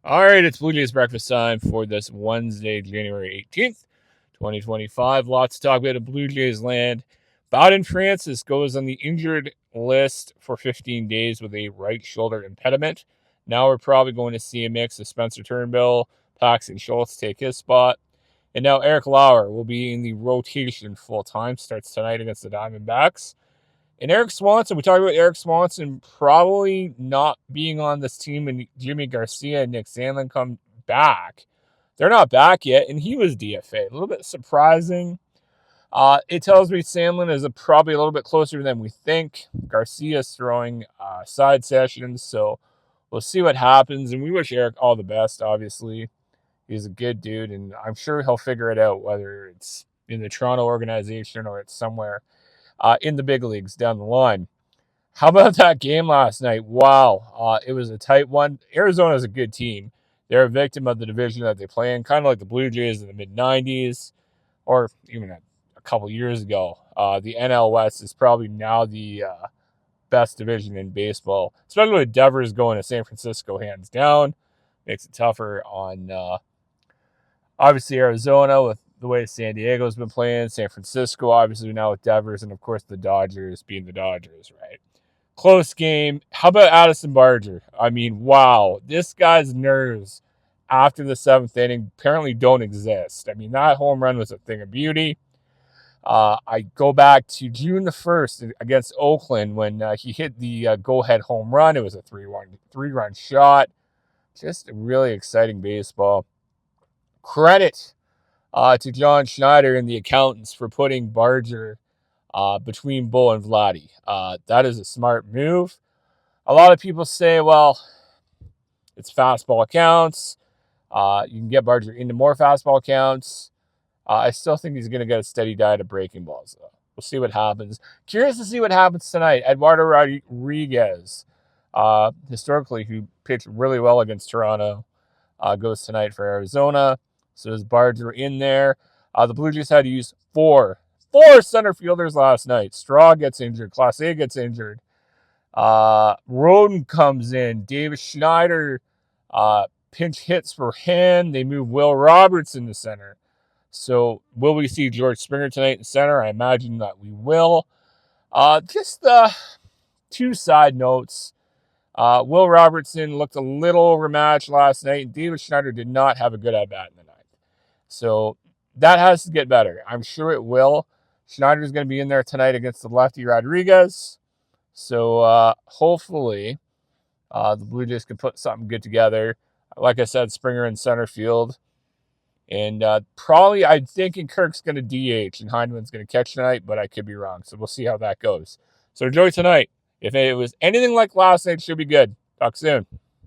All right, it's Blue Jays breakfast time for this Wednesday, January 18th, 2025. Lots to talk about in Blue Jays land. Bowden Francis goes on the injured list for 15 days with a right shoulder impediment. Now we're probably going to see a mix of Spencer Turnbull, Paxton Schultz take his spot. And now Eric Lauer will be in the rotation full-time, starts tonight against the Diamondbacks. And Erik Swanson, we talked about Erik Swanson probably not being on this team and Jimmy Garcia and Nick Sandlin come back. They're not back yet, and he was DFA'd. A little bit surprising. It tells me Sandlin is probably a little bit closer than we think. Garcia's throwing side sessions, so we'll see what happens. And we wish Eric all the best, obviously. He's a good dude, and I'm sure he'll figure it out, whether it's in the Toronto organization or it's somewhere in the big leagues down the line. How about that game last night? Wow. It was a tight one. Arizona's a good team. They're a victim of the division that they play in, kind of like the Blue Jays in the mid-90s, or even a couple years ago. The NL West is probably now the best division in baseball, especially with Devers going to San Francisco hands down. Makes it tougher on, obviously, Arizona with the way San Diego's been playing, San Francisco, obviously now with Devers, and of course the Dodgers being the Dodgers, right? Close game. How about Addison Barger? I mean, wow. This guy's nerves after the seventh inning apparently don't exist. I mean, that home run was a thing of beauty. I go back to June the 1st against Oakland when he hit the go-ahead home run. It was a three-run shot. Just a really exciting baseball. Credit to John Schneider and the accountants for putting Barger between Bo and Vladdy. That is a smart move. A lot of people say, well, it's fastball counts. You can get Barger into more fastball counts. I still think he's going to get a steady diet of breaking balls, though. We'll see what happens. Curious to see what happens tonight. Eduardo Rodriguez, historically, who pitched really well against Toronto, goes tonight for Arizona. So is Barger in there. The Blue Jays had to use four center fielders last night. Straw gets injured. Clase gets injured. Roden comes in. Davis Schneider pinch hits for Hand. They move Will Roberts in the center. So will we see George Springer tonight in center? I imagine that we will. Just two side notes. Will Robertson looked a little overmatched last night, and David Schneider did not have a good at-bat in the ninth. So that has to get better. I'm sure it will. Schneider's going to be in there tonight against the lefty Rodriguez. So hopefully the Blue Jays can put something good together. Like I said, Springer in center field. And probably I'm thinking Kirk's going to DH and Heineman's going to catch tonight, but I could be wrong. So we'll see how that goes. So enjoy tonight. If it was anything like last night, it should be good. Talk soon.